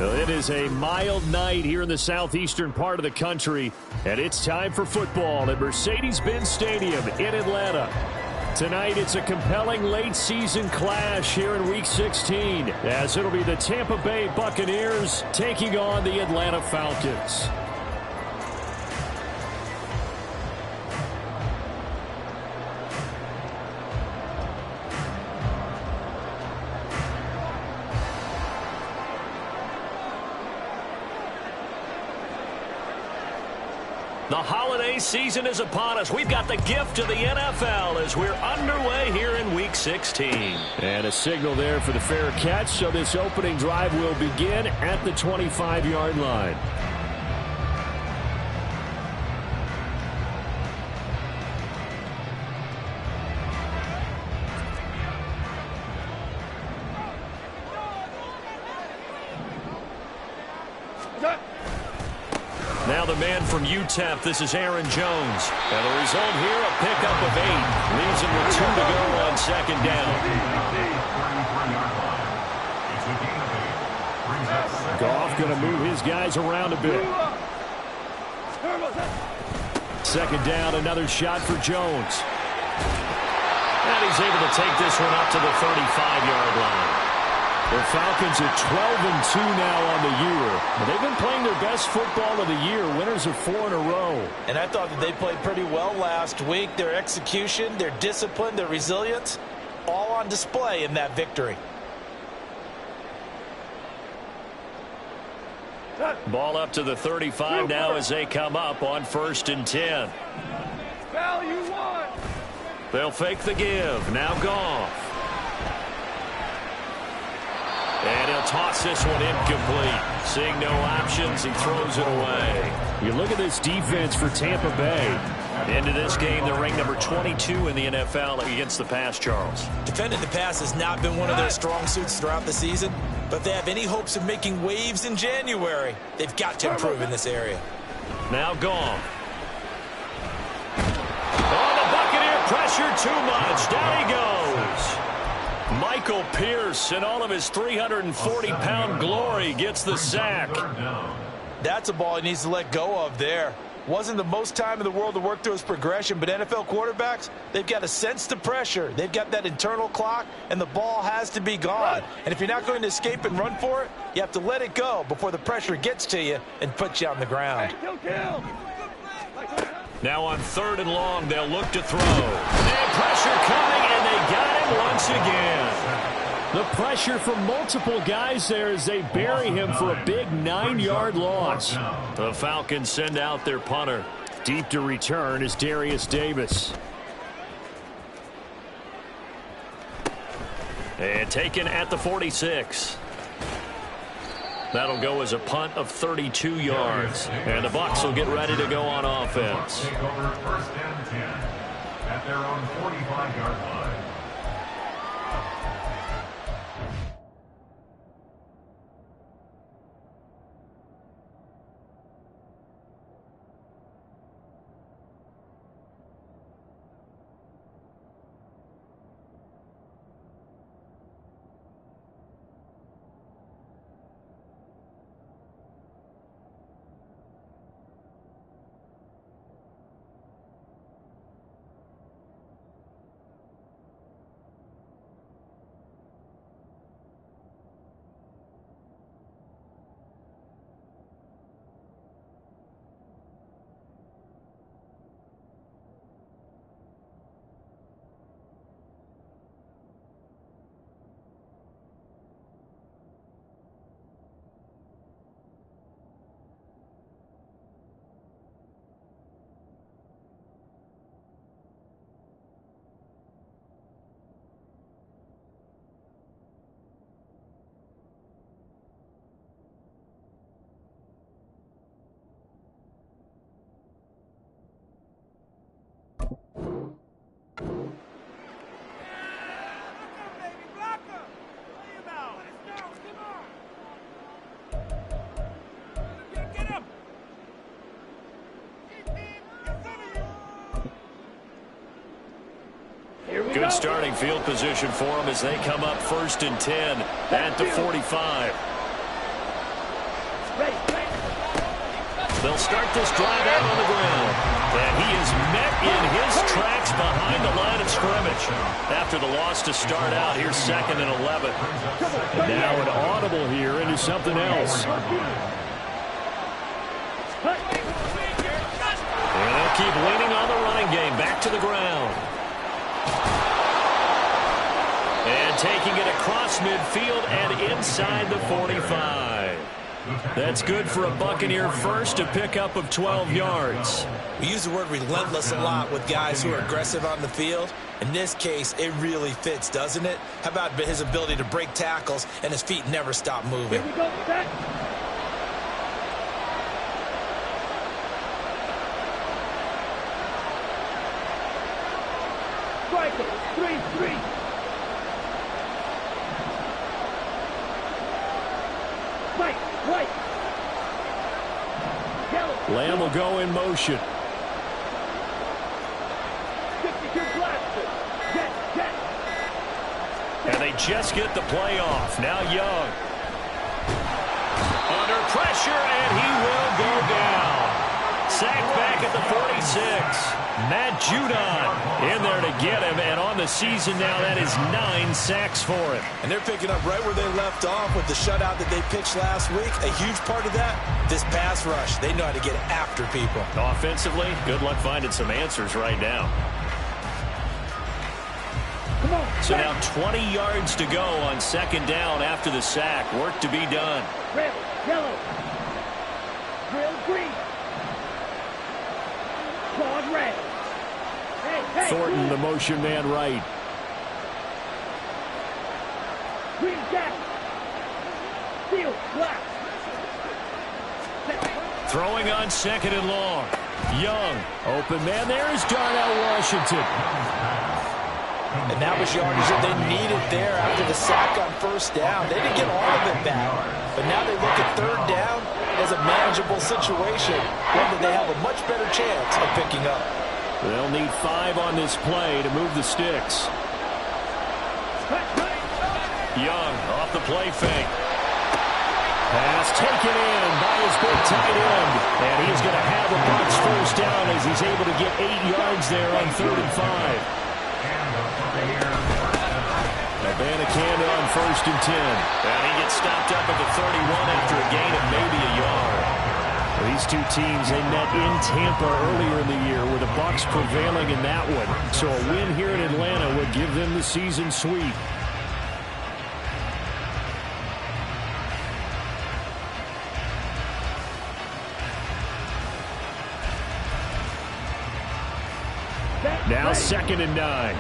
It is a mild night here in the southeastern part of the country, and it's time for football at Mercedes-Benz Stadium in Atlanta. Tonight, it's a compelling late-season clash here in Week 16, as it'll be the Tampa Bay Buccaneers taking on the Atlanta Falcons. The holiday season is upon us. We've got the gift of the NFL as we're underway here in Week 16. And a signal there for the fair catch, so this opening drive will begin at the 25-yard line. Now the man from UTEP, this is Aaron Jones. And the result here, a pickup of 8. Leaves him with 2 to go on second down. Goff going to move his guys around a bit. Second down, another shot for Jones. And he's able to take this one up to the 35-yard line. The Falcons are 12-2 now on the year. They've been playing their best football of the year. Winners of 4 in a row. And I thought that they played pretty well last week. Their execution, their discipline, their resilience, all on display in that victory. Ball up to the 35 now as they come up on 1st and 10. They'll fake the give. Now Goff. And he'll toss this one incomplete. Seeing no options, he throws it away. You look at this defense for Tampa Bay. Into this game, they're ranked number 22 in the NFL against the pass, Charles. Defending the pass has not been one of their strong suits throughout the season, but if they have any hopes of making waves in January, they've got to improve in this area. Now Goff. Oh, the Buccaneer pressure too much. Down he goes. Michael Pierce, in all of his 340-pound glory, gets the sack. That's a ball he needs to let go of there. Wasn't the most time in the world to work through his progression, but NFL quarterbacks, they've got to sense the pressure. They've got that internal clock, and the ball has to be gone. And if you're not going to escape and run for it, you have to let it go before the pressure gets to you and puts you on the ground. Now on 3rd and long, they'll look to throw. And pressure coming, and they got him once again. The pressure from multiple guys there as they bury him for a big 9-yard loss. The Falcons send out their punter. Deep to return is Darius Davis. And taken at the 46. That'll go as a punt of 32 yards. And the Bucs will get ready to go on offense. Take over 1st and 10 at their own 45-yard line. Good starting field position for them as they come up 1st and 10 at the 45. They'll start this drive out on the ground. And he is met in his tracks behind the line of scrimmage. After the loss to start out, here's 2nd and 11. Now an audible here into something else. And they'll keep leaning on the running game. Back to the ground. And taking it across midfield and inside the 45. That's good for a Buccaneer first, a pickup of 12 yards. We use the word relentless a lot with guys who are aggressive on the field. In this case, it really fits, doesn't it? How about his ability to break tackles and his feet never stop moving? Here we go, set. Striker, 3-3. Right. Lamb will go in motion. 52 blaster. Get. And they just get the play off. Now Young. Under pressure, and he will go down. Sacked back at the 46. Matt Judon in there to get him, and on the season now, that is 9 sacks for him. And they're picking up right where they left off with the shutout that they pitched last week. A huge part of that, this pass rush. They know how to get after people. Offensively, good luck finding some answers right now. Come on. So now 20 yards to go on 2nd down after the sack. Work to be done. Red, yellow. Real green. Claude red. Hey, Thornton, the motion man right. Green jack. Steel, black. Throwing on 2nd and long. Young, open man. There's Darnell Washington. And that was yardage that they needed there after the sack on 1st down. They didn't get all of it back. But now they look at 3rd down as a manageable situation, one that they have a much better chance of picking up. They'll need 5 on this play to move the sticks. Young off the play fake. Pass taken in by his big tight end. And he's going to have a Bucs 1st down as he's able to get 8 yards there on 3rd and 5. Abanikanda on 1st and 10. And he gets stopped up at the 31 after a gain of maybe a yard. These two teams, they met in Tampa earlier in the year with the Bucs prevailing in that one. So a win here in Atlanta would give them the season sweep. Now 2nd and 9.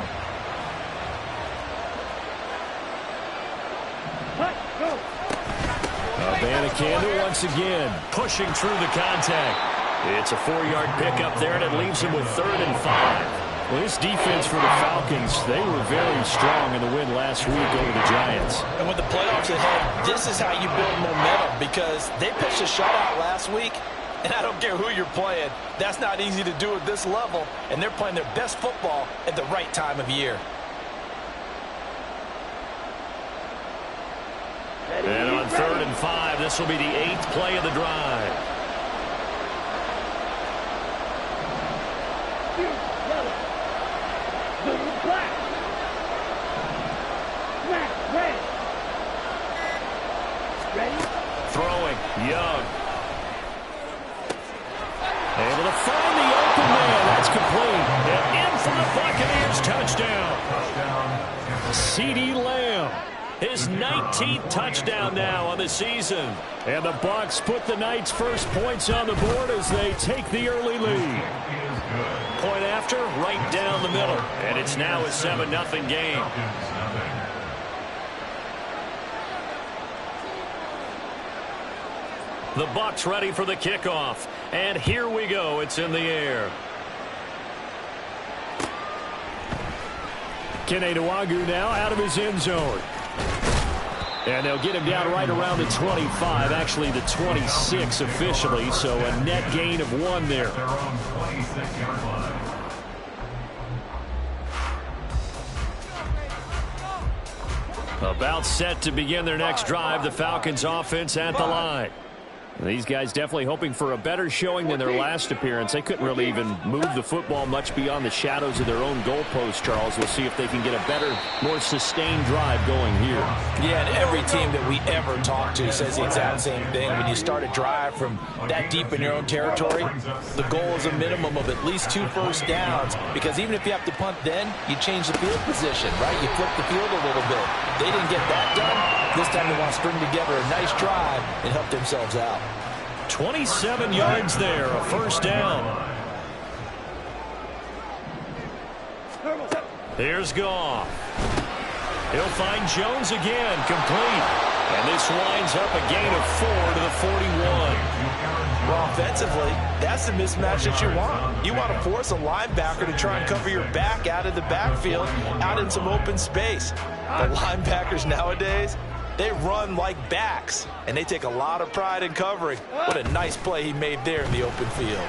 Abanikanda once again pushing through the contact. It's a 4-yard pickup there, and it leaves him with 3rd and 5. Well, this defense for the Falcons, they were very strong in the win last week over the Giants. And with the playoffs ahead, this is how you build momentum, because they pitched a shutout last week, and I don't care who you're playing. That's not easy to do at this level, and they're playing their best football at the right time of year. And on 3rd and 5, this will be the 8th play of the drive. Throwing, Young. Able to find the open man. That's complete. And in for the Buccaneers touchdown. CeeDee Lamb. His 19th touchdown now on the season. And the Bucs put the Knights' first points on the board as they take the early lead. Point after, right down the middle. And it's now a 7-0 game. The Bucs ready for the kickoff. And here we go. It's in the air. Kene Nwangwu now out of his end zone. And they'll get him down right around the 25, actually the 26 officially, so a net gain of 1 there. About set to begin their next drive, the Falcons offense at the line. These guys definitely hoping for a better showing than their last appearance. They couldn't really even move the football much beyond the shadows of their own goalpost, Charles. We'll see if they can get a better, more sustained drive going here. Yeah, and every team that we ever talk to says the exact same thing. When you start a drive from that deep in your own territory, the goal is a minimum of at least 2 first downs, because even if you have to punt then, you change the field position, right? You flip the field a little bit. They didn't get that done. This time they want to string together a nice drive and help themselves out. 27 yards there, a first down. Here's Goff. He'll find Jones again, complete. And this winds up a gain of 4 to the 41. Well, offensively, that's the mismatch that you want. You want to force a linebacker to try and cover your back out of the backfield, out in some open space. The linebackers nowadays, they run like backs, and they take a lot of pride in covering. What a nice play he made there in the open field.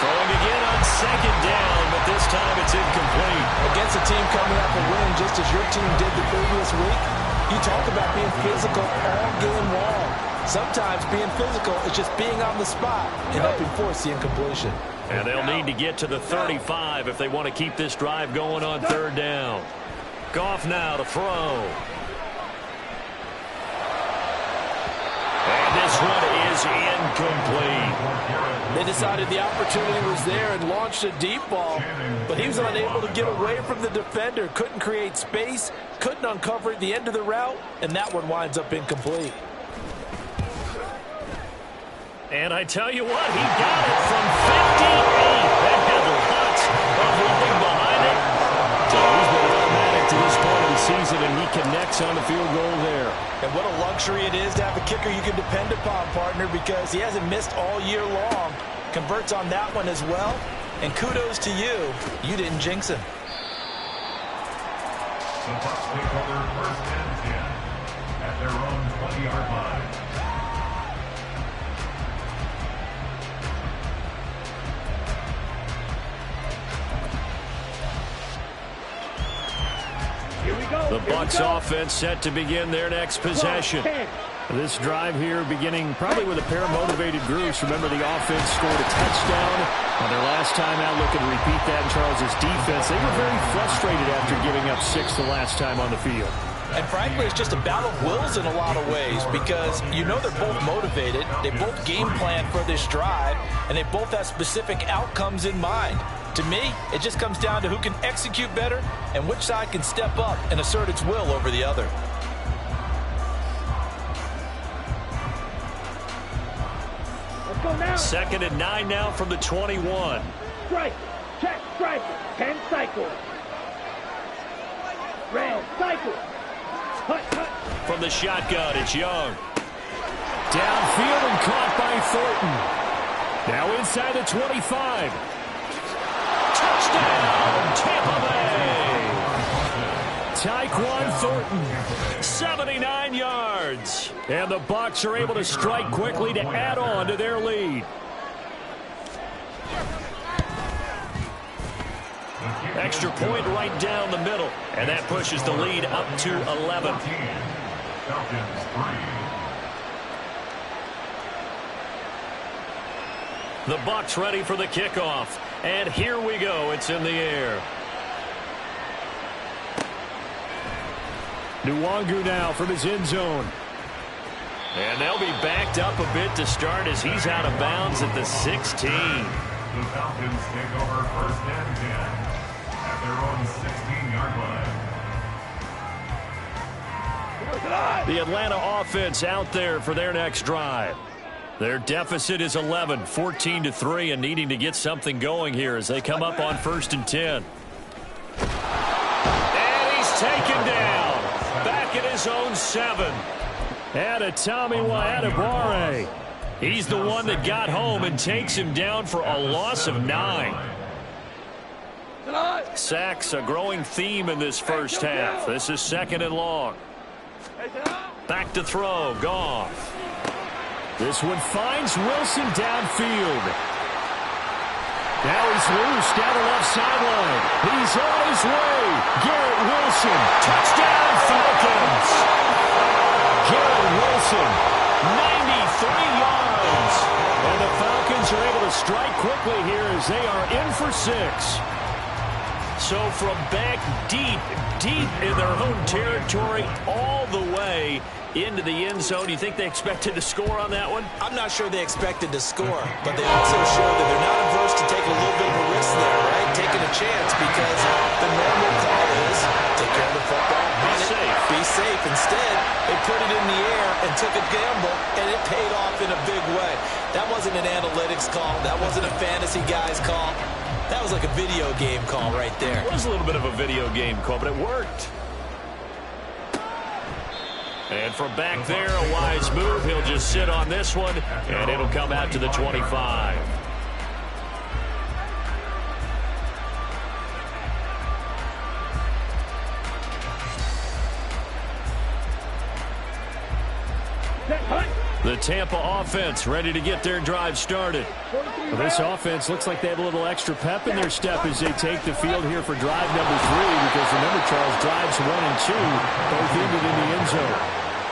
Throwing again on second down, but this time it's incomplete. Against a team coming off a win just as your team did the previous week, you talk about being physical all game long. Sometimes being physical is just being on the spot and helping force the incompletion. And they'll need to get to the 35 if they want to keep this drive going on third down. Goff now to throw. And this one is incomplete. They decided the opportunity was there and launched a deep ball, but he was unable to get away from the defender, couldn't create space, couldn't uncover at the end of the route, and that one winds up incomplete. And I tell you what, he got it from 58. That had lots of running behind it. So he's been automatic to this point of the season, and he connects on the field goal there. And what a luxury it is to have a kicker you can depend upon, partner, because he hasn't missed all year long. Converts on that one as well. And kudos to you. You didn't jinx him. The Bucs take over first and 10 at their own 20-yard line. The Bucs offense set to begin their next possession. This drive here beginning probably with a pair of motivated groups. Remember, the offense scored a touchdown on their last time out. Looking to repeat that in Charles's defense. They were very frustrated after giving up 6 the last time on the field. And frankly, it's just a battle of wills in a lot of ways, because you know they're both motivated, they both game plan for this drive, and they both have specific outcomes in mind. To me, it just comes down to who can execute better and which side can step up and assert its will over the other. Let's go now. 2nd and 9 now from the 21. Strike. Check. Strike. 10 cycles. Red. Cycle. Hut. From the shotgun, it's Young. Downfield and caught by Thornton. Now inside the 25. Touchdown, Tampa Bay. Tyquan Thornton, 79 yards. And the Bucs are able to strike quickly to add on to their lead. Extra point right down the middle. And that pushes the lead up to 11. Falcons 3. The Bucs ready for the kickoff. And here we go. It's in the air. Nwangu now from his end zone. And they'll be backed up a bit to start as he's out of bounds at the 16. The Falcons take over first and 10 at their own 16-yard line. The Atlanta offense out there for their next drive. Their deficit is 11, 14-3, and needing to get something going here as they come up on 1st and 10. And he's taken down. Back at his own 7. And Tommy Adebawore. He's the one that got home and takes him down for a loss of 9. Sacks, a growing theme in this first half. This is 2nd and long. Back to throw, Goff. This one finds Wilson downfield. Now he's loose down the left sideline. He's on his way. Garrett Wilson. Touchdown, Falcons. Garrett Wilson Wilson. 93 yards. And the Falcons are able to strike quickly here as they are in for 6. So from back deep in their home territory all the way into the end zone. You think they expected to score on that one? I'm not sure they expected to score, but they also showed that they're not averse to taking a little bit of a risk there, right? Taking a chance because the normal call is take care of the football, run it, be safe. Instead, they put it in the air and took a gamble, and it paid off in a big way. That wasn't an analytics call. That wasn't a fantasy guy's call. That was like a video game call right there. It was a little bit of a video game call, but it worked. And from back there, a wise move. He'll just sit on this one, and it'll come out to the 25. The Tampa offense ready to get their drive started. Well, this offense looks like they have a little extra pep in their step as they take the field here for drive number 3, because remember, Charles, drives 1 and 2 both ended in the end zone.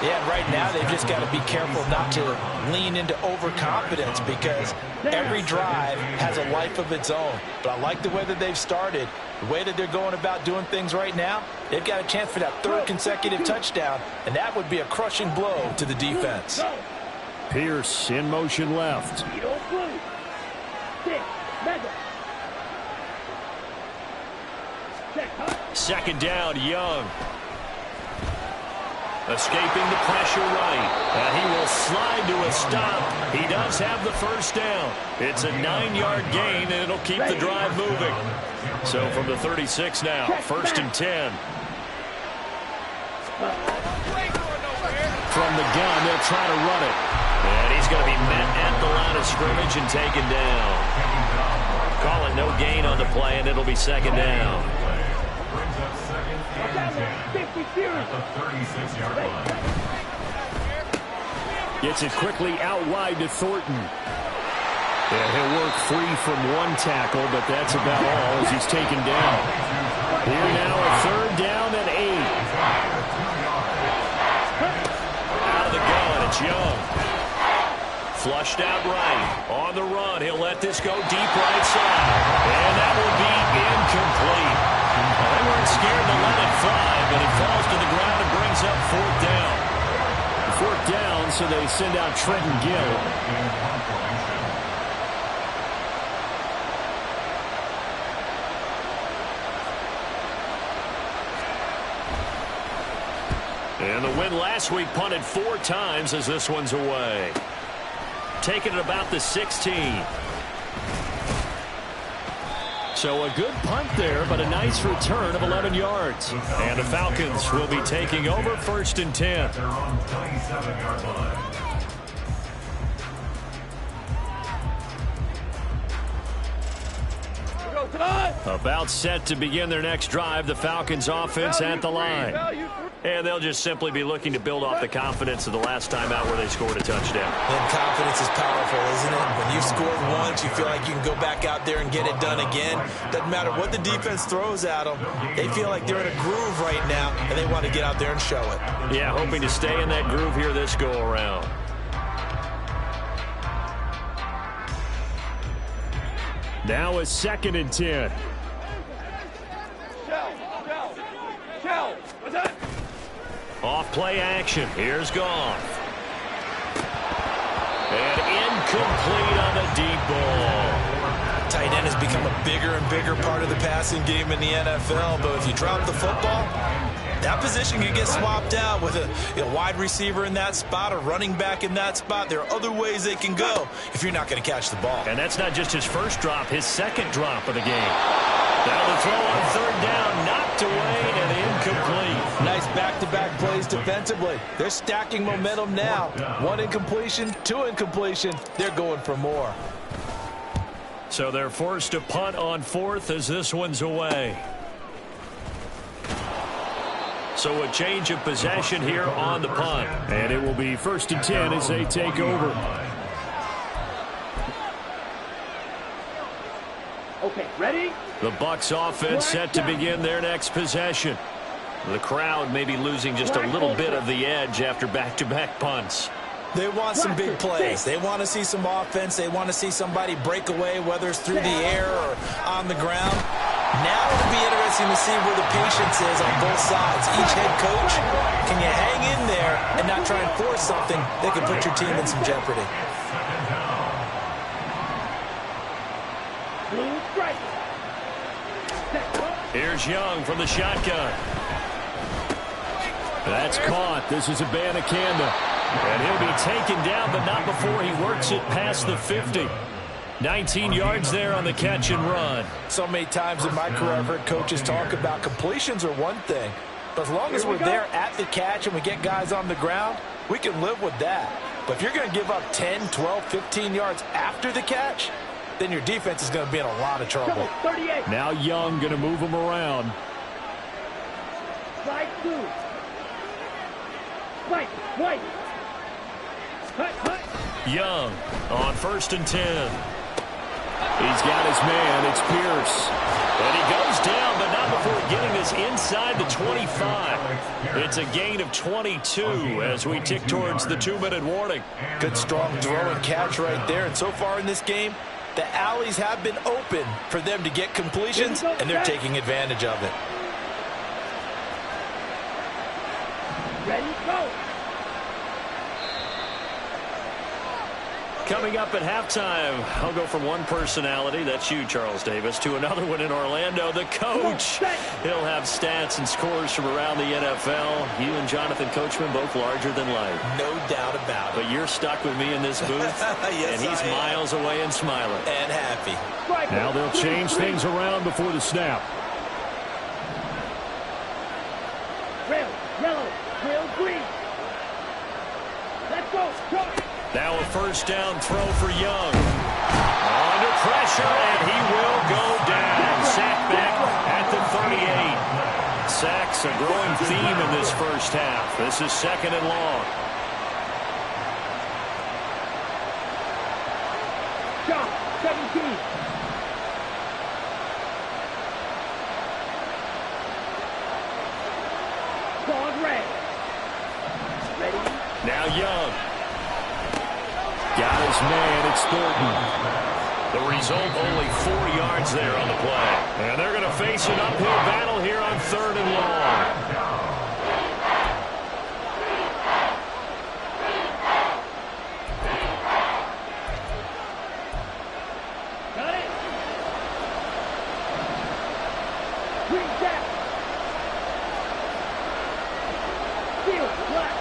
Yeah, and right now they've just got to be careful not to lean into overconfidence, because every drive has a life of its own. But I like the way that they've started, the way that they're going about doing things right now. They've got a chance for that 3rd consecutive touchdown, and that would be a crushing blow to the defense. Pierce in motion left. Second down, Young. Escaping the pressure right. And he will slide to a stop. He does have the first down. It's a 9-yard gain, and it'll keep the drive moving. So from the 36 now, 1st and 10. From the gun, they'll try to run it. And he's going to be met at the line of scrimmage and taken down. Call it no gain on the play, and it'll be 2nd down. Brings up 2nd and 10 at the 36-yard line. Gets it quickly out wide to Thornton. And he'll work free from one tackle, but that's about all as he's taken down. Here now a 3rd down and 8. Out of the gun, it's Young. Flushed out right. On the run, he'll let this go deep right side. And that will be incomplete. They weren't scared to let it fly, but it falls to the ground and brings up 4th down. 4th down, so they send out Trenton Gill. And the win last week punted 4 times as this one's away. Taking it about the 16. So a good punt there, but a nice return of 11 yards. And the Falcons will be taking over 1st and 10. Their own 27-yard line. About set to begin their next drive, the Falcons offense at the line. And they'll just simply be looking to build off the confidence of the last time out where they scored a touchdown. And confidence is powerful, isn't it? When you've scored once, you feel like you can go back out there and get it done again. Doesn't matter what the defense throws at them. They feel like they're in a groove right now, and they want to get out there and show it. Yeah, hoping to stay in that groove here this go-around. Now a 2nd and 10. Off play action. Here's Goff. And incomplete on the deep ball. Tight end has become a bigger and bigger part of the passing game in the NFL, but if you drop the football, that position can get swapped out with a wide receiver in that spot, a running back in that spot. There are other ways they can go if you're not going to catch the ball. And that's not just his first drop, his 2nd drop of the game. Now the throw on 3rd down, knocked away and incomplete. Nice back-to-back plays defensively. They're stacking momentum now. 1 incompletion, 2 incompletion. They're going for more. So they're forced to punt on 4th as this one's away. So a change of possession here on the punt. And it will be 1st and 10 as they take over. Okay, ready? The Bucs offense set to begin their next possession. The crowd may be losing just a little bit of the edge after back-to-back punts. They want some big plays. They want to see some offense. They want to see somebody break away, whether it's through the air or on the ground. Now it'll be interesting to see where the patience is on both sides. Each head coach, can you hang in there and not try and force something that could put your team in some jeopardy? Here's Young from the shotgun. That's caught. This is Abanikanda. And he'll be taken down, but not before he works it past the 50. 19 yards there on the catch and run. So many times in my career I've heard coaches talk about completions are one thing, but as long as we're there at the catch and we get guys on the ground, we can live with that. But if you're going to give up 10, 12, 15 yards after the catch, then your defense is going to be in a lot of trouble. Now Young going to move him around. Slide two. White. Cut. Young on 1st and 10. He's got his man. It's Pierce. And he goes down, but not before getting this inside the 25. It's a gain of 22 as we tick towards the 2-minute warning. Good strong throw and catch right there. And so far in this game, the alleys have been open for them to get completions, and they're taking advantage of it. Ready, go. Coming up at halftime, I'll go from one personality, that's you, Charles Davis, to another one in Orlando, the coach. He'll have stats and scores from around the NFL. You and Jonathan Coachman both larger than life. No doubt about it. But you're stuck with me in this booth, yes, and he's miles away and smiling. And happy. Now they'll change things around before the snap. Red, yellow, trail green. Let's go. Now a first down throw for Young. Under pressure, and he will go down. Sacked back at the 38. Sacks a growing theme in this first half. This is 2nd and long. Shot, 17. Gone red. Ready? Now Young. Got his man, it's Thornton. The result, only 4 yards there on the play. And they're going to face an uphill battle here on 3rd and long. Got it. Green jack. Field, black.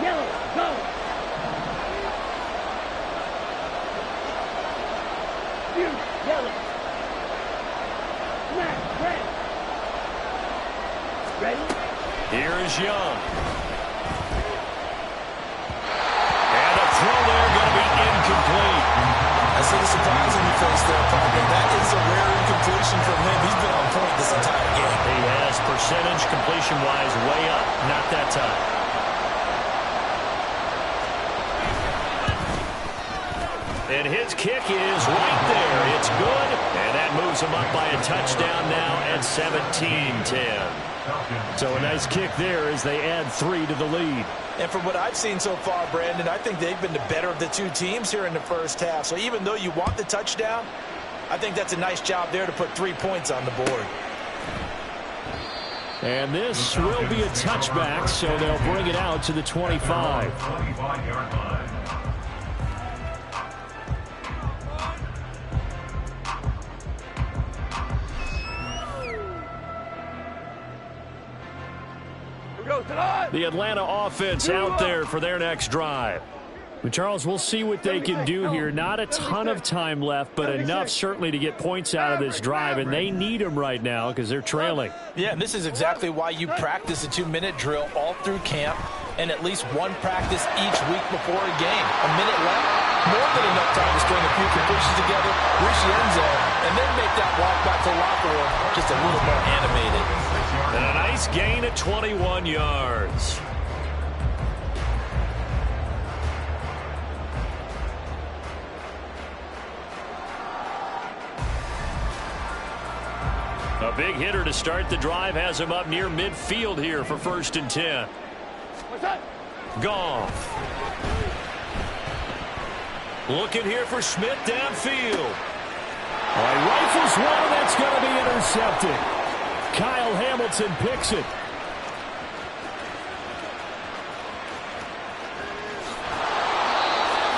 Yellow, go. Field, yellow. Black, red. Ready? Here is Young. And a throw there going to be incomplete. I see the surprise in your face there, partner. That is a rare incompletion from him. He's been on point this entire game. He has percentage completion-wise way up. Not that time. And his kick is right there. It's good. And that moves him up by a touchdown now at 17-10. So a nice kick there as they add 3 to the lead. And from what I've seen so far, Brandon, I think they've been the better of the two teams here in the first half. So even though you want the touchdown, I think that's a nice job there to put 3 points on the board. And this will be a touchback, so they'll bring it out to the 25. 25-yard line. The Atlanta offense out there for their next drive. But Charles, we'll see what they can do here. Not a ton of time left, but enough certainly to get points out of this drive, and they need them right now because they're trailing. Yeah, and this is exactly why you practice a 2-minute drill all through camp and at least one practice each week before a game. A minute left, more than enough time to string a few completions together, reach the end zone, and then make that walk back to the locker room just a little more animated. And a nice gain at 21 yards. A big hitter to start the drive has him up near midfield here for 1st and 10. Goff. Looking here for Smith downfield. Rifles one, and that's going to be intercepted. Kyle Hamilton picks it.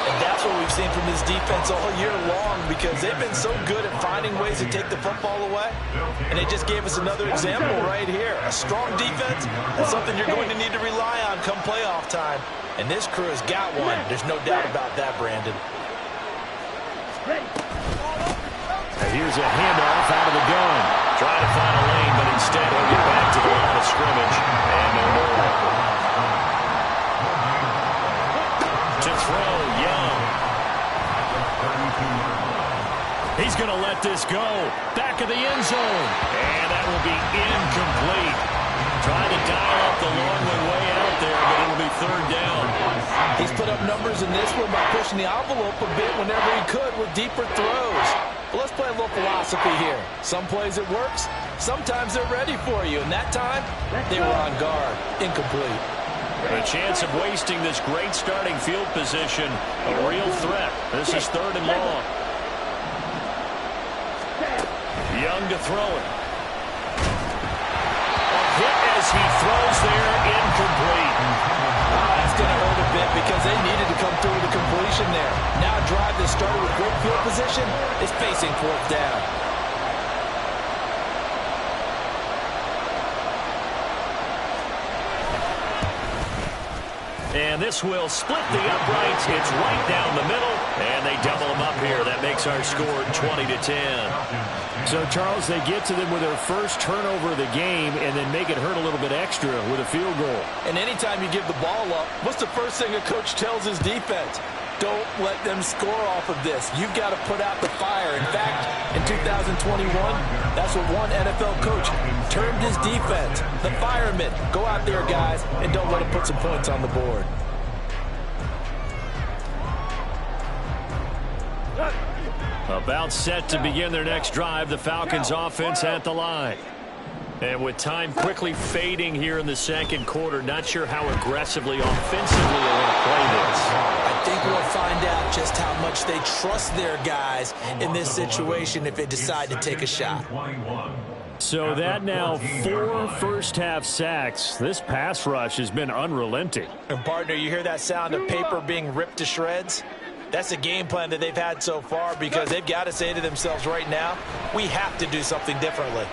And that's what we've seen from this defense all year long, because they've been so good at finding ways to take the football away. And they just gave us another example right here. A strong defense, that's something you're going to need to rely on come playoff time. And this crew has got one. There's no doubt about that, Brandon. Here's a handoff out of the gun. Trying to find a lane, but instead he'll get back to the line of scrimmage. And no more. To throw, Young. He's going to let this go. Back of the end zone. And that will be incomplete. Trying to dial up the long way out there, but it'll be 3rd down. He's put up numbers in this one by pushing the envelope a bit whenever he could with deeper throws. But let's play a little philosophy here. Some plays it works. Sometimes they're ready for you. And that time, they were on guard. Incomplete. The chance of wasting this great starting field position, a real threat. This is 3rd and long. Young to throw it. A hit as he throws there, incomplete. That's going to hurt a bit because they needed to come through with a completion there. Now a drive that started with great field position is facing 4th down. And this will split the uprights. It's right down the middle, and they double them up here. That makes our score 20-10. So, Charles, they get to them with their first turnover of the game and then make it hurt a little bit extra with a field goal. And anytime you give the ball up, what's the first thing a coach tells his defense? Don't let them score off of this. You've got to put out the fire. In fact, in 2021, that's what one NFL coach termed his defense. The firemen. Go out there, guys, and don't let them put some points on the board. About set to begin their next drive, the Falcons offense at the line. And with time quickly fading here in the 2nd quarter, not sure how aggressively, offensively they want to play this. I think we'll find out just how much they trust their guys in this situation if they decide to take a shot. So that now 4 first-half sacks. This pass rush has been unrelenting. And, partner, you hear that sound of paper being ripped to shreds? That's a game plan that they've had so far because they've got to say to themselves right now, we have to do something differently.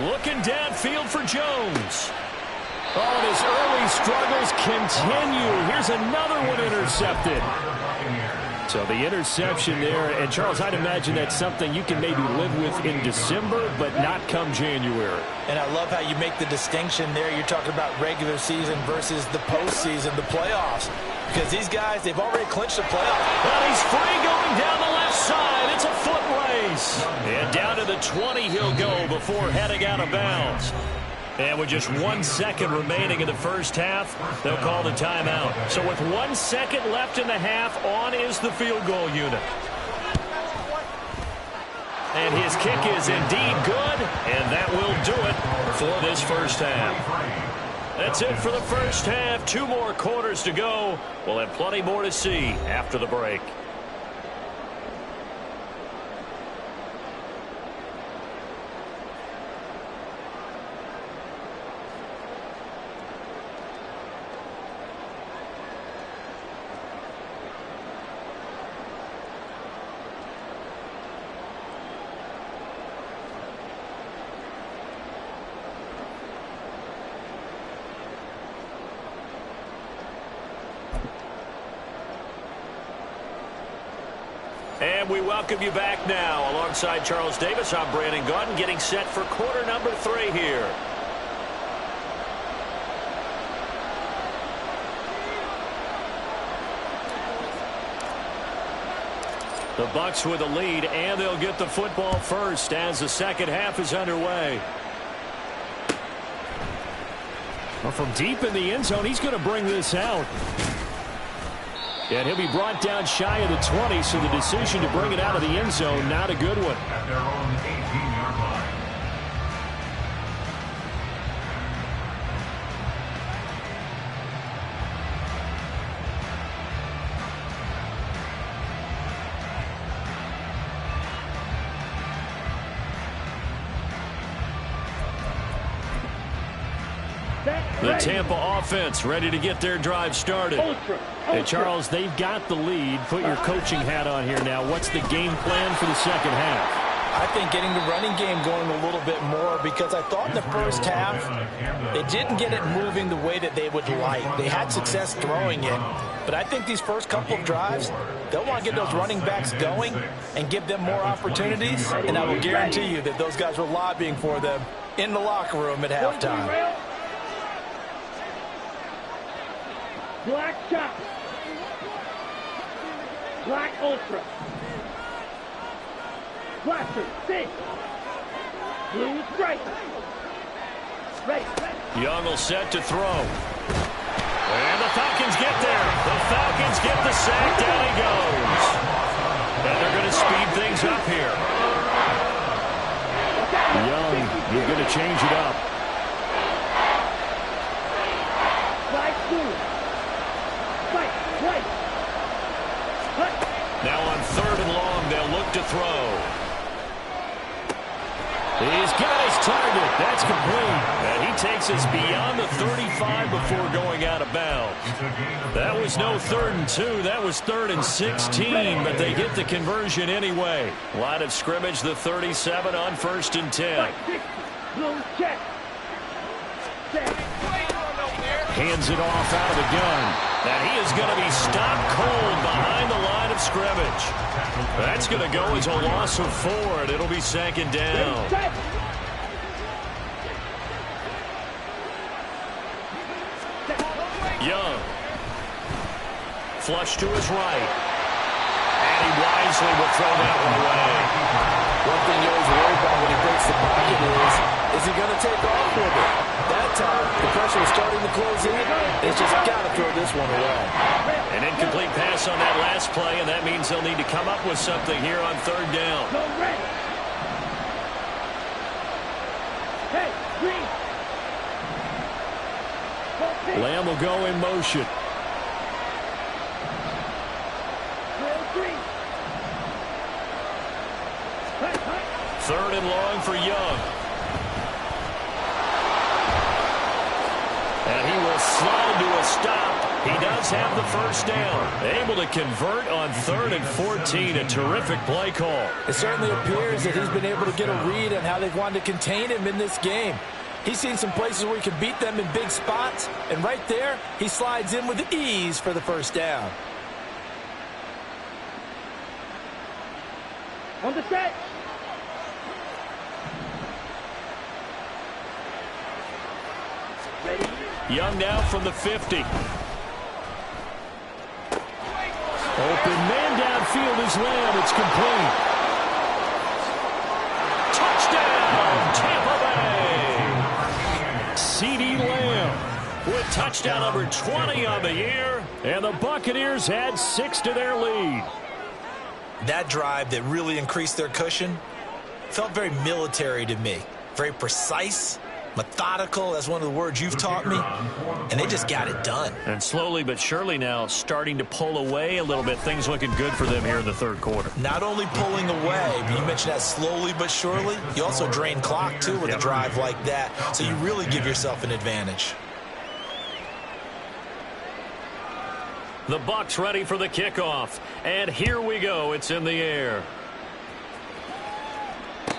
Looking downfield for Jones. Oh, and his early struggles continue. Here's another one intercepted. So the interception there, and Charles, I'd imagine that's something you can maybe live with in December, but not come January. And I love how you make the distinction there. You're talking about regular season versus the postseason, the playoffs. Because these guys, they've already clinched the playoffs. Well, he's free going down the left side. It's a foot race. And down to the 20 he'll go before heading out of bounds. And with just 1 second remaining in the first half, they'll call the timeout. So with 1 second left in the half, on is the field goal unit. And his kick is indeed good, and that will do it for this first half. That's it for the first half. 2 more quarters to go. We'll have plenty more to see after the break. And we welcome you back now. Alongside Charles Davis, I'm Brandon Gaudin, getting set for quarter number 3 here. The Bucs with a lead, and they'll get the football first as the second half is underway. Well, from deep in the end zone, he's going to bring this out. And he'll be brought down shy of the 20, so the decision to bring it out of the end zone, not a good one. At their own 18-yard line. The Tampa offense ready to get their drive started. Hey, Charles, they've got the lead. Put your coaching hat on here now. What's the game plan for the second half? I think getting the running game going a little bit more, because I thought in the first half they didn't get it moving the way that they would like. They had success throwing it, but I think these first couple of drives, they'll want to get those running backs going and give them more opportunities, and I will guarantee you that those guys were lobbying for them in the locker room at halftime. Black chop. Black ultra. Blaster, six. Blue strike. Right. Young will set to throw. And the Falcons get there. The Falcons get the sack. Down he goes. And they're going to speed things up here. Young, he's going to change it up. Black blue. Fight, right. Now on 3rd and long, they'll look to throw. He's got his target. That's complete. And he takes us beyond the 35 before going out of bounds. That was no 3rd and 2. That was 3rd and 16, but they get the conversion anyway. Line of scrimmage, the 37 on 1st and 10. Blue check. Hands it off out of the gun. And he is going to be stopped cold behind the line of scrimmage. That's going to go as a loss of 4, and it'll be 2nd down. Young. Flush to his right. And he wisely will throw that one away. One thing you always worry about when he breaks the pocket is he going to take off with it? That time, the pressure was starting to close in. It's just got to throw this one away. An incomplete pass on that last play, and that means they'll need to come up with something here on 3rd down. Go red. Hey, green. Lamb will go in motion. Green. 3rd and long for Young. And he will slide to a stop. He does have the 1st down. Able to convert on 3rd and 14. A terrific play call. It certainly appears that he's been able to get a read on how they've wanted to contain him in this game. He's seen some places where he can beat them in big spots, and right there, he slides in with ease for the 1st down. On the set. Ready. Young now from the 50. Open man downfield is Lamb. It's complete. Touchdown, Tampa Bay. CeeDee Lamb with touchdown number 20 on the year. And the Buccaneers add 6 to their lead. That drive that really increased their cushion felt very military to me. Very precise, methodical, that's one of the words you've taught me, and they just got it done. And slowly but surely now starting to pull away a little bit. Things looking good for them here in the 3rd quarter. Not only pulling away, but you mentioned that slowly but surely. You also drain clock, too, with a drive like that, so you really give yourself an advantage. The Bucs ready for the kickoff. And here we go. It's in the air.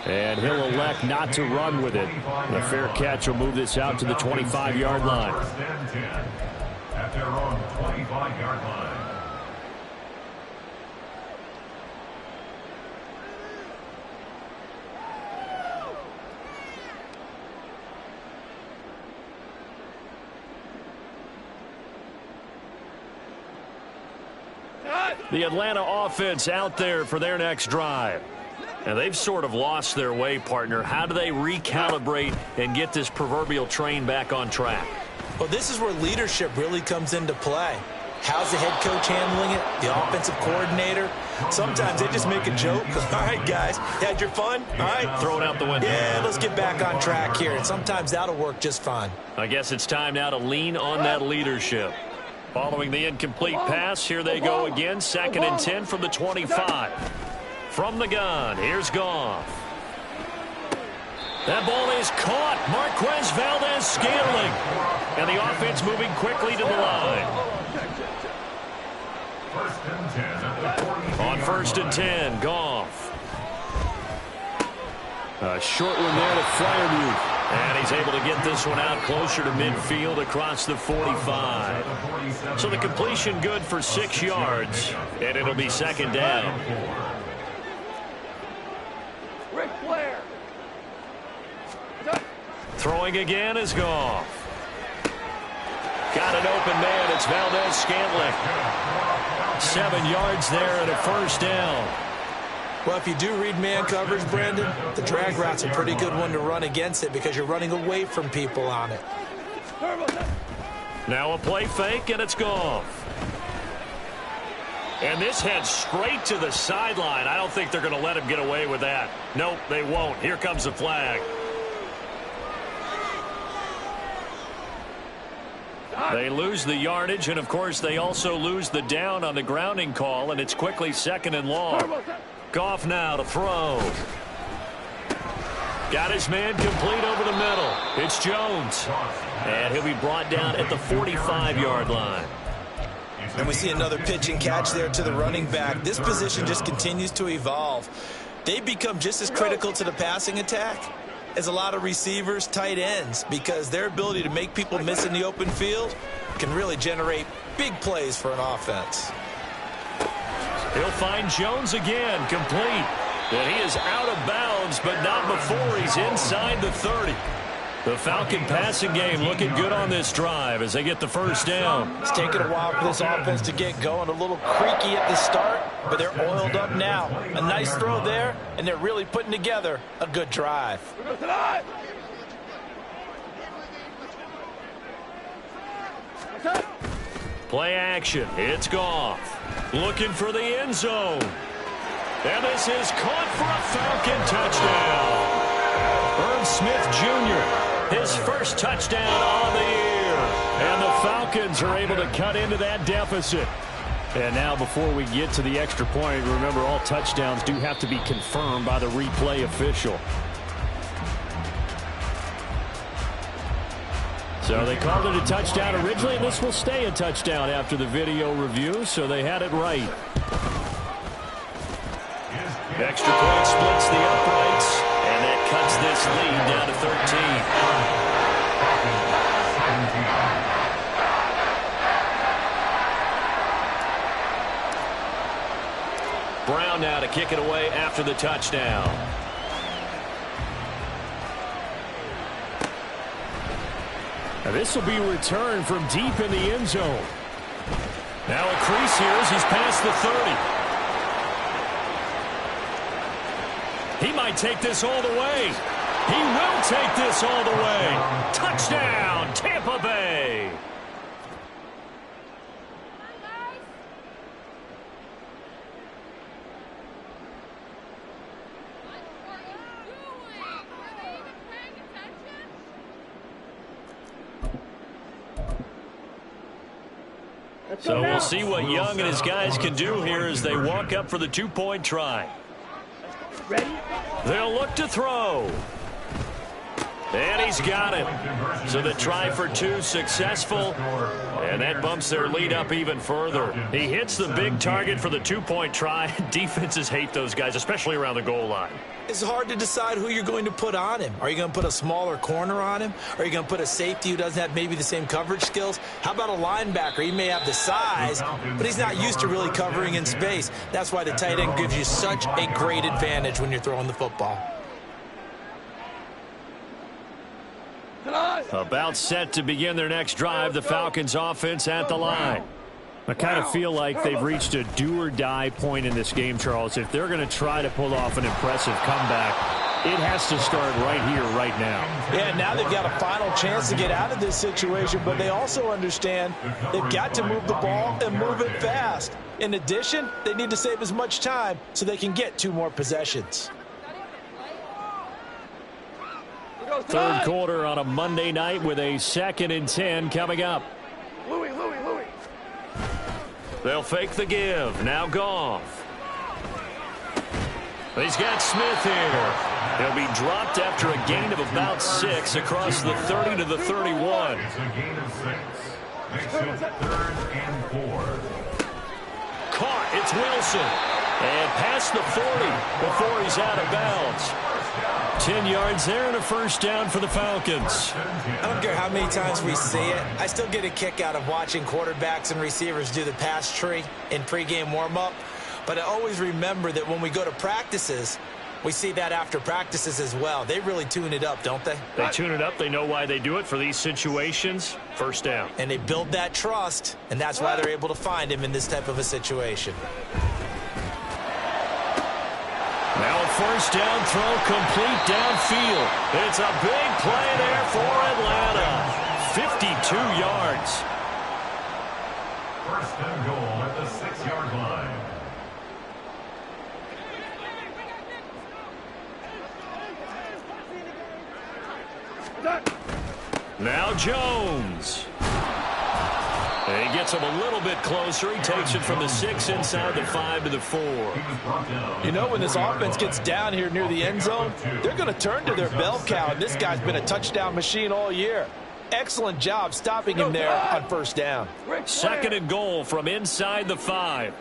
And he'll elect not to run with it. The fair catch will move this out to the 25-yard line. At their own 25-yard line. The Atlanta offense out there for their next drive. And they've sort of lost their way, partner. How do they recalibrate and get this proverbial train back on track? Well, this is where leadership really comes into play. How's the head coach handling it? The offensive coordinator? Sometimes they just make a joke. All right, guys, had your fun? All right. Throw it out the window. Yeah, let's get back on track here. And sometimes that'll work just fine. I guess it's time now to lean on that leadership. Following the incomplete pass, here they go again. 2nd and 10 from the 25. From the gun, here's Goff. That ball is caught. Marquez Valdez-Scantling. And the offense moving quickly to the line. On 1st and 10, Goff. A short one there to Freiermuth. And he's able to get this one out closer to midfield across the 45. So the completion good for 6 yards. And it'll be 2nd down. Ric Flair. Throwing again is Goff. Got an open man. It's Valdez-Scantling. 7 yards there and a 1st down. Well, if you do read man coverage, Brandon, the drag route's a pretty good one to run against it because you're running away from people on it. Now a play fake, and it's Goff. And this heads straight to the sideline. I don't think they're going to let him get away with that. Nope, they won't. Here comes the flag. They lose the yardage, and, of course, they also lose the down on the grounding call, and it's quickly 2nd and long. Goff now to throw. Got his man complete over the middle. It's Jones. And he'll be brought down at the 45-yard line. And we see another pitch and catch there to the running back. This position just continues to evolve. They've become just as critical to the passing attack as a lot of receivers, tight ends, because their ability to make people miss in the open field can really generate big plays for an offense. He'll find Jones again, complete. And he is out of bounds, but not before he's inside the 30. The Falcon passing game looking good on this drive as they get the 1st down. It's taken a while for this offense to get going. A little creaky at the start, but they're oiled up now. A nice throw there, and they're really putting together a good drive. Play action. It's Goff. Looking for the end zone. And this is caught for a Falcon touchdown. Irv Smith Jr., his 1st touchdown on the year. And the Falcons are able to cut into that deficit. And now before we get to the extra point, remember all touchdowns do have to be confirmed by the replay official. So they called it a touchdown originally, and this will stay a touchdown after the video review, so they had it right. Extra point splits the uprights, and that cuts this lead down to 13. Brown now to kick it away after the touchdown. Now this will be returned from deep in the end zone. Now a crease here as he's past the 30. He might take this all the way. He will take this all the way. Touchdown, Tampa Bay. So we'll see what Young and his guys can do here as they walk up for the 2-point try. Ready? They'll look to throw. And he's got it. So the try for 2 successful. And that bumps their lead up even further. He hits the big target for the 2-point try. Defenses hate those guys, especially around the goal line. It's hard to decide who you're going to put on him. Are you going to put a smaller corner on him? Are you going to put a safety who doesn't have maybe the same coverage skills? How about a linebacker? He may have the size, but he's not used to really covering in space. That's why the tight end gives you such a great advantage when you're throwing the football. About set to begin their next drive, the Falcons offense at the line. I kind of feel like they've reached a do-or-die point in this game, Charles. If they're going to try to pull off an impressive comeback, it has to start right here, right now. Yeah, now they've got a final chance to get out of this situation, but they also understand they've got to move the ball and move it fast. In addition, they need to save as much time so they can get 2 more possessions. Third quarter on a Monday night with a 2nd and 10 coming up. Louis. They'll fake the give. Now Goff. He's got Smith here. He'll be dropped after a gain of about 6 across the 30 to the 31. It's a gain of 6. Makes it 3rd and 4. Caught. It's Wilson. And past the 40 before he's out of bounds. 10 yards there and a first down for the Falcons. I don't care how many times we see it. I still get a kick out of watching quarterbacks and receivers do the pass tree in pregame warm-up. But I always remember that when we go to practices, we see that after practices as well. They really tune it up, don't they? They tune it up. They know why they do it for these situations. First down. And they build that trust, and that's why they're able to find him in this type of a situation. Now a first down throw complete downfield. It's a big play there for Atlanta. 52 yards. First and goal at the 6-yard line. Now Jones. And he gets him a little bit closer. He takes it from the 6 inside the 5 to the 4. You know, when this offense gets down here near the end zone, they're going to turn to their bell cow, and this guy's been a touchdown machine all year. Excellent job stopping him there on first down. Second and goal from inside the 5.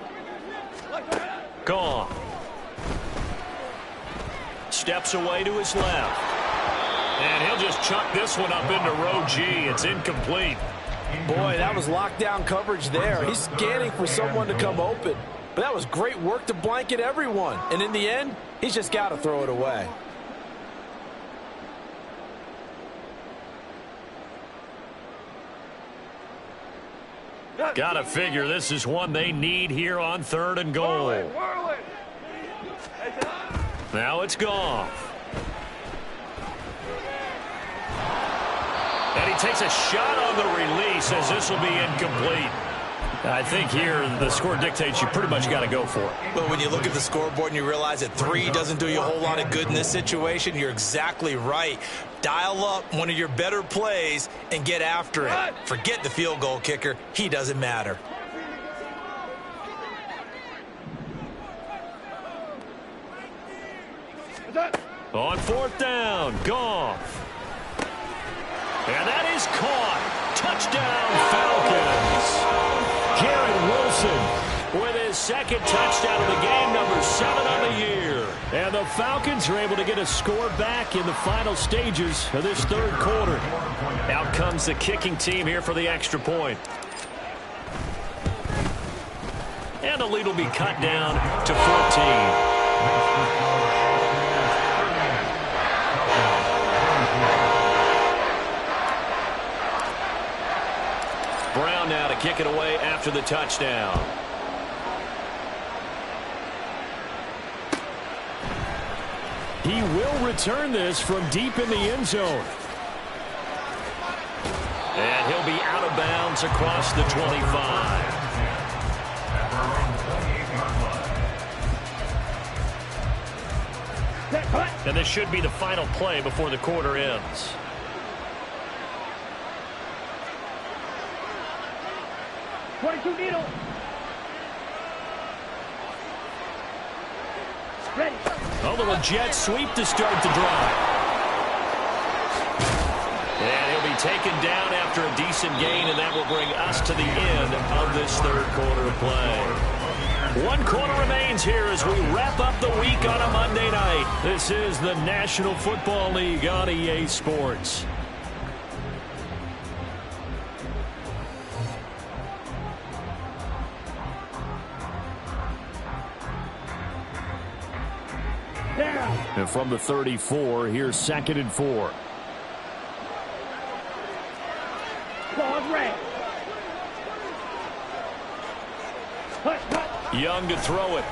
Gone. Steps away to his left. And he'll just chuck this one up into row G. It's incomplete. Boy, that was lockdown coverage there. He's scanning for someone to come open. But that was great work to blanket everyone. And in the end, he's just got to throw it away. Got to figure this is one they need here on 3rd and goal. Now it's Goff. And he takes a shot on the release as this will be incomplete. I think here the score dictates you pretty much got to go for it. But when you look at the scoreboard and you realize that 3 doesn't do you a whole lot of good in this situation, you're exactly right. Dial up one of your better plays and get after it. Forget the field goal kicker. He doesn't matter. On 4th down, Goff. And that is caught. Touchdown, Falcons. Garrett Wilson with his second touchdown of the game, number 7 on the year. And the Falcons are able to get a score back in the final stages of this 3rd quarter. Out comes the kicking team here for the extra point. And the lead will be cut down to 14. Brown now to kick it away after the touchdown. He will return this from deep in the end zone. And he'll be out of bounds across the 25. And this should be the final play before the quarter ends. Needle. Ready. A little jet sweep to start the drive. And he'll be taken down after a decent gain, and that will bring us to the end of this 3rd quarter of play. 1 quarter remains here as we wrap up the week on a Monday night. This is the National Football League on EA Sports. And from the 34, here's 2nd and 4. Young to throw it.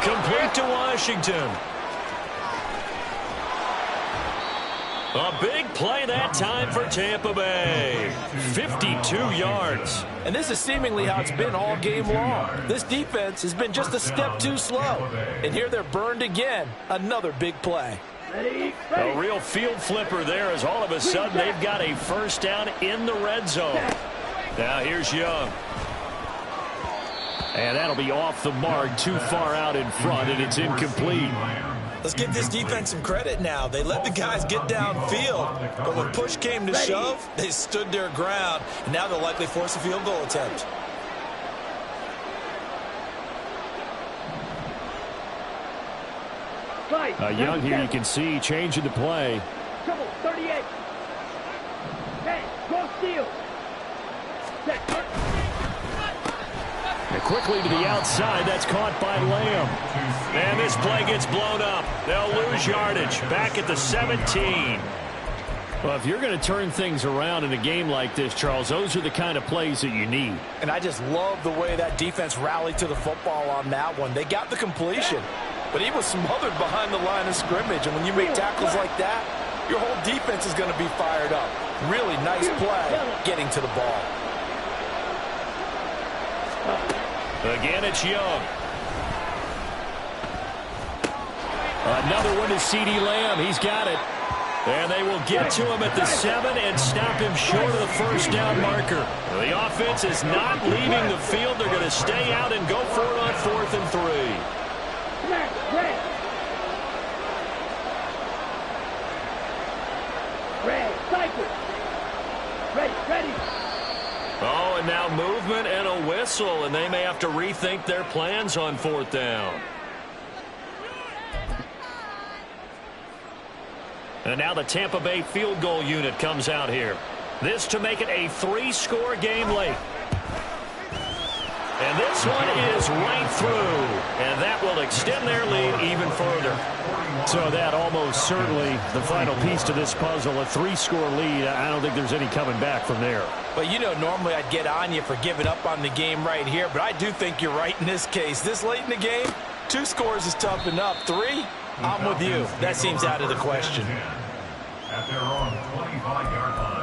Complete to Washington. A big play that time for Tampa Bay. 52 yards. And this is seemingly how it's been all game long. This defense has been just a step too slow. And here they're burned again. Another big play. A real field flipper there as all of a sudden they've got a first down in the red zone. Now here's Young. And that'll be off the mark, too far out in front, and it's incomplete. Let's give this defense some credit now. They let the guys get downfield, but when push came to shove, they stood their ground, and now they'll likely force a field goal attempt. Young here, you can see changing the play. Trouble, 38. Hey, go steal. And quickly to the outside, that's caught by Lamb. And this play gets blown up. They'll lose yardage. Back at the 17. Well, if you're going to turn things around in a game like this, Charles, those are the kind of plays that you need. And I just love the way that defense rallied to the football on that one. They got the completion, but he was smothered behind the line of scrimmage. And when you make tackles like that, your whole defense is going to be fired up. Really nice play getting to the ball. Again, it's Young. Another one to C.D. Lamb. He's got it. And they will get to him at the 7 and stop him short of the first down marker. The offense is not leaving the field. They're going to stay out and go for it on 4th and 3. Ready. Oh, and now movement and a whistle, and they may have to rethink their plans on 4th down. And now the Tampa Bay field goal unit comes out here. This to make it a 3-score game late. And this one is right through. And that will extend their lead even further. So that almost certainly the final piece to this puzzle, a 3-score lead. I don't think there's any coming back from there. But, you know, normally I'd get on you for giving up on the game right here. But I do think you're right in this case. This late in the game, 2 scores is tough enough. 3, I'm with you. That seems out of the question. At their own 25-yard line.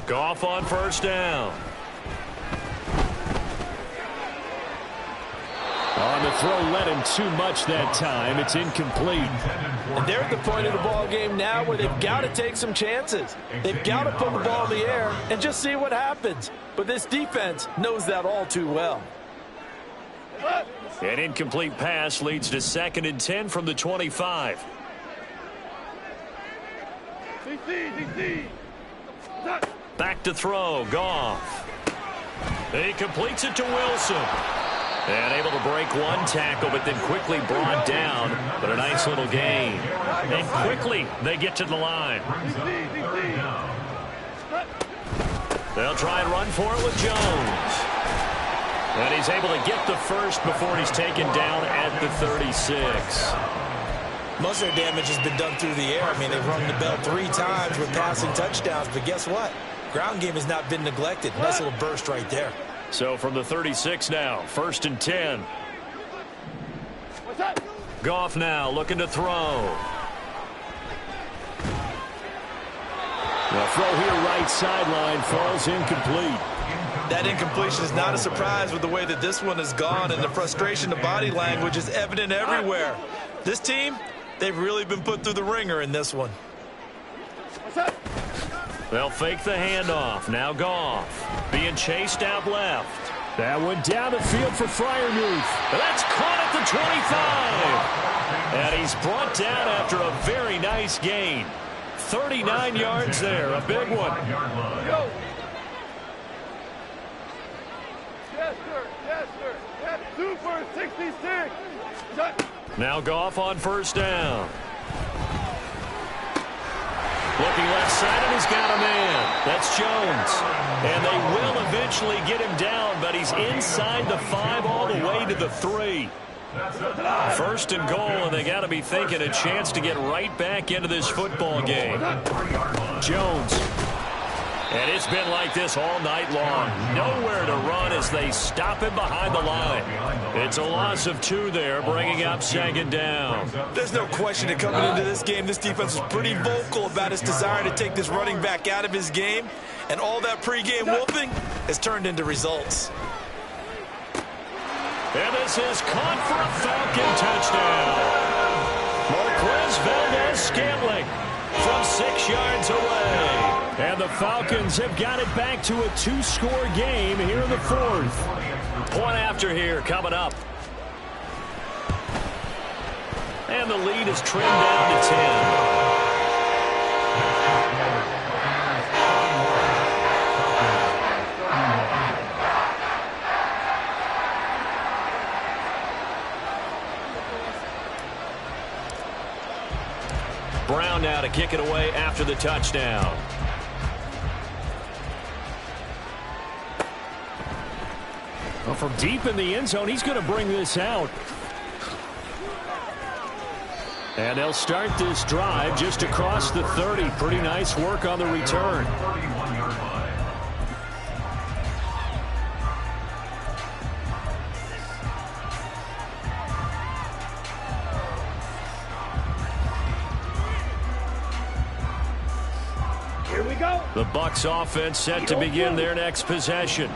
Goff on 1st down. On the throw, led him too much that time. It's incomplete. And they're at the point of the ball game now where they've got to take some chances. They've got to put the ball in the air and just see what happens. But this defense knows that all too well. An incomplete pass leads to 2nd and 10 from the 25. Back to throw, Goff. He completes it to Wilson. And able to break one tackle, but then quickly brought down. But a nice little gain. And quickly they get to the line. They'll try and run for it with Jones. And he's able to get the first before he's taken down at the 36. Most of their damage has been done through the air. I mean, they've rung the bell 3 times with passing touchdowns. But guess what? Ground game has not been neglected. Nice little burst right there. So from the 36 now, 1st and 10. Goff now looking to throw. The throw here right sideline falls incomplete. That incompletion is not a surprise with the way that this one has gone, and the frustration, the body language is evident everywhere. This team, they've really been put through the ringer in this one. They'll fake the handoff. Now Goff being chased out left. That one down the field for Freiermuth. That's caught at the 25. And he's brought down after a very nice gain. 39 yards there, a big one. Go. Yes, sir. Yes, sir. That's 2 for 66. Now Goff on 1st down. Looking left side, and he's got a man. That's Jones. And they will eventually get him down, but he's inside the 5 all the way to the 3. 1st and goal, and they got to be thinking a chance to get right back into this football game. Jones. And it's been like this all night long. Nowhere to run as they stop him behind the line. It's a loss of 2 there, bringing up 2nd down. There's no question that coming into this game, this defense was pretty vocal about its desire to take this running back out of his game. And all that pregame whooping has turned into results. And this is caught for a Falcon touchdown. Marquez Valdez-Scantling from 6 yards away. And the Falcons have got it back to a 2-score game here in the 4th. Point after here coming up. And the lead is trimmed down to 10. Brown now to kick it away after the touchdown. Well, from deep in the end zone, he's going to bring this out. And they'll start this drive just across the 30. Pretty nice work on the return. Here we go. The Bucs offense set to begin their next possession.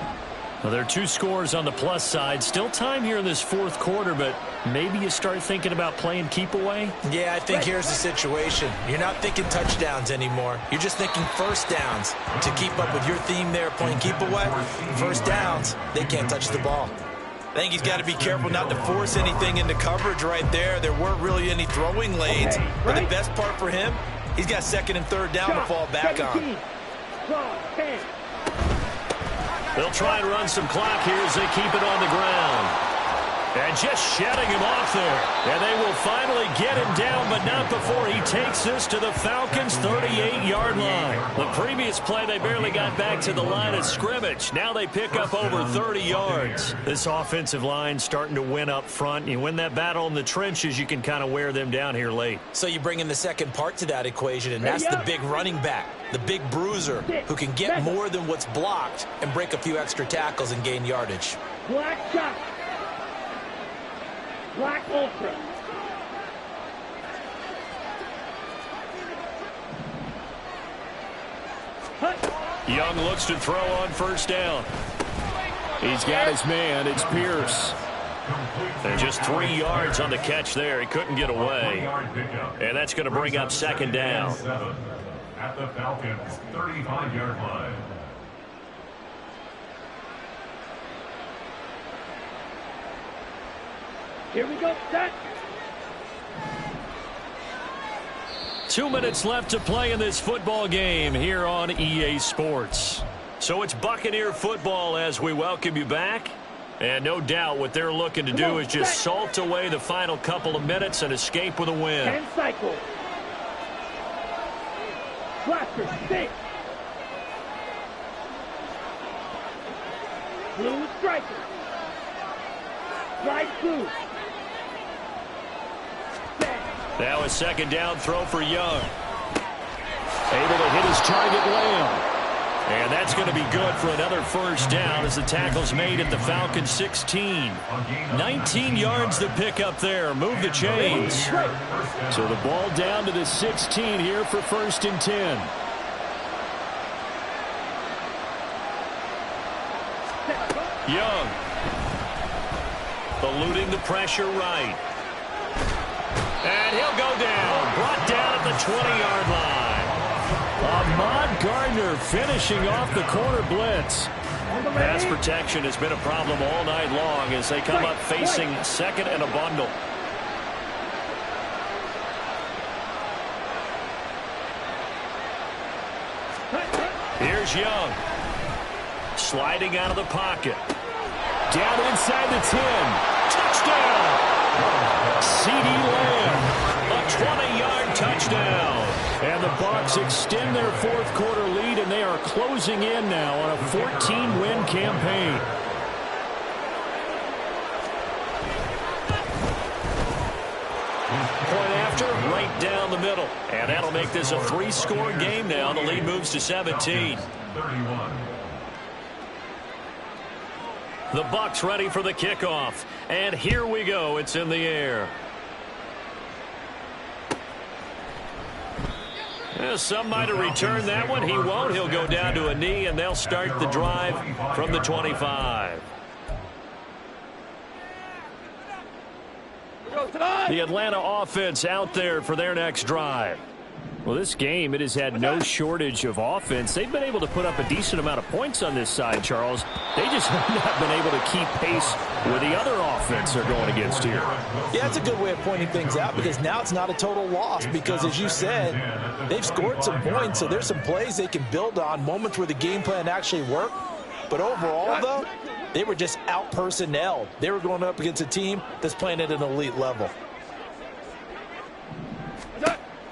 Well, there are 2 scores on the plus side. Still time here in this 4th quarter, but maybe you start thinking about playing keep away? Yeah, I think here's the situation. You're not thinking touchdowns anymore. You're just thinking first downs. To keep up with your theme there, playing keep away, first downs, they can't touch the ball. I think he's got to be careful not to force anything into coverage right there. There weren't really any throwing lanes. But the best part for him, he's got 2nd and 3rd down to fall back on. They'll try and run some clock here as they keep it on the ground. And just shedding him off there. And they will finally get him down, but not before he takes this to the Falcons' 38-yard line. The previous play, they barely got back to the line of scrimmage. Now they pick up over 30 yards. This offensive line starting to win up front. You win that battle in the trenches, you can kind of wear them down here late. So you bring in the second part to that equation, and that's the big running back, the big bruiser, who can get more than what's blocked and break a few extra tackles and gain yardage. Black shot. Black ultra. Young looks to throw on first down. He's got his man. It's Pierce. And just 3 yards on the catch there. He couldn't get away. And that's going to bring up 2nd down. At the Falcons' 35-yard line. Here we go. Set. 2 minutes left to play in this football game here on EA Sports. So it's Buccaneer football as we welcome you back. And no doubt what they're looking to do is just salt away the final couple of minutes and escape with a win. 10 cycles. Blaster 6. Blue striker. Right blue. Now a 2nd down throw for Young. Able to hit his target Lamb. And that's going to be good for another first down as the tackle's made at the Falcons 16. 19 yards to pick up there. Move the chains. So the ball down to the 16 here for 1st and 10. Young. Eluding the pressure right. And he'll go down. Brought down at the 20-yard line. Ahmad Gardner finishing off the corner blitz. Pass protection has been a problem all night long as they come up facing 2nd and a bundle. Here's Young. Sliding out of the pocket. Down inside the 10. Touchdown! C.D. Lamb, a 20-yard touchdown. And the Bucs extend their 4th quarter lead, and they are closing in now on a 14-win campaign. Point after, right down the middle. And that'll make this a 3-score game now. The lead moves to 17. 31. The Bucs ready for the kickoff. And here we go. It's in the air. Well, some might have returned that one. He won't. He'll go down to a knee, and they'll start the drive from the 25. The Atlanta offense out there for their next drive. Well, this game, it has had no shortage of offense. They've been able to put up a decent amount of points on this side, Charles. They just have not been able to keep pace with the other offense they're going against here. Yeah, that's a good way of pointing things out, because now it's not a total loss, because as you said, they've scored some points, so there's some plays they can build on, moments where the game plan actually worked. But overall, though, they were just out-personnelled. They were going up against a team that's playing at an elite level.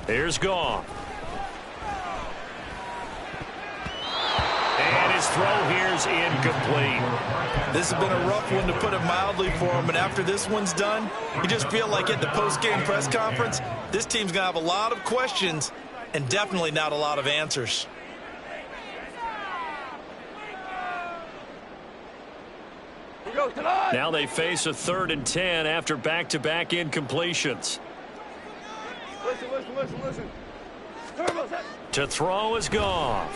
Here's Goff. And his throw here's incomplete. This has been a rough one, to put it mildly, for him. And after this one's done, you just feel like at the post-game press conference, this team's going to have a lot of questions and definitely not a lot of answers. Now they face a 3rd and 10 after back-to-back incompletions. Listen. To throw is Goff.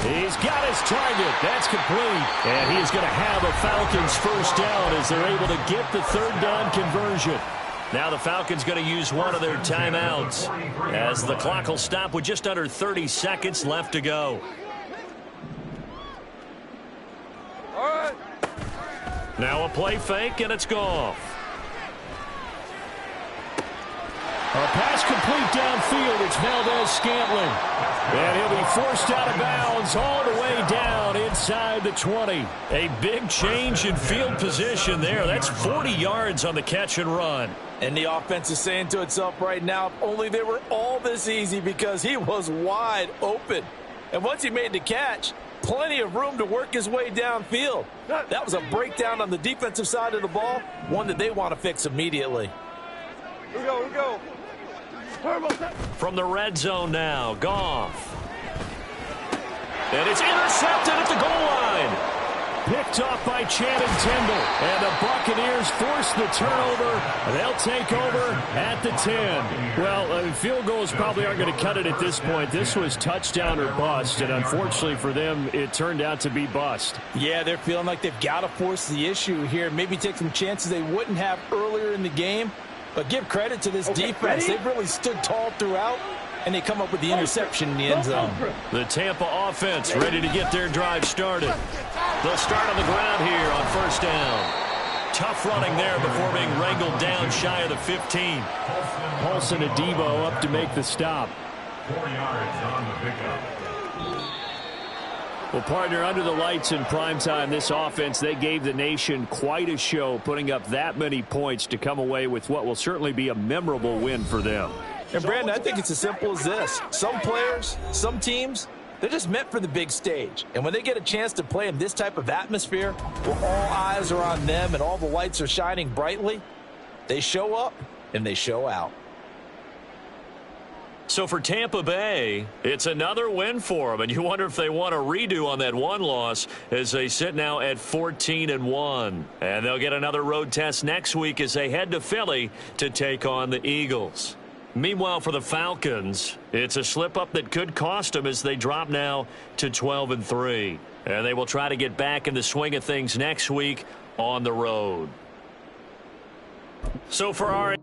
He's got his target. That's complete. And he's going to have a Falcons first down as they're able to get the 3rd down conversion. Now the Falcons going to use one of their timeouts as the clock will stop with just under 30 seconds left to go. All right. Now a play fake, and it's Goff. A pass complete downfield. It's Valdez-Scantling. And he'll be forced out of bounds all the way down inside the 20. A big change in field position there. That's 40 yards on the catch and run. And the offense is saying to itself right now, if only they were all this easy, because he was wide open. And once he made the catch, plenty of room to work his way downfield. That was a breakdown on the defensive side of the ball, one that they want to fix immediately. Here we go. From the red zone now, Goff. And it's intercepted at the goal line. Picked off by Channing Tindall. And the Buccaneers force the turnover. They'll take over at the 10. Well, field goals probably aren't going to cut it at this point. This was touchdown or bust, and unfortunately for them, it turned out to be bust. Yeah, they're feeling like they've got to force the issue here. Maybe take some chances they wouldn't have earlier in the game. But give credit to this defense. They've really stood tall throughout, and they come up with the interception in the end zone. The Tampa offense ready to get their drive started. They'll start on the ground here on first down. Tough running there before being wrangled down shy of the 15. Paulson Adebo up to make the stop. 4 yards on the pickup. Well, partner, under the lights in primetime, this offense, they gave the nation quite a show, putting up that many points to come away with what will certainly be a memorable win for them. And, Brandon, I think it's as simple as this. Some players, some teams, they're just meant for the big stage. And when they get a chance to play in this type of atmosphere, where all eyes are on them and all the lights are shining brightly, they show up and they show out. So for Tampa Bay, it's another win for them, and you wonder if they want a redo on that one loss as they sit now at 14-1. And they'll get another road test next week as they head to Philly to take on the Eagles. Meanwhile, for the Falcons, it's a slip-up that could cost them as they drop now to 12-3. And they will try to get back in the swing of things next week on the road. So for our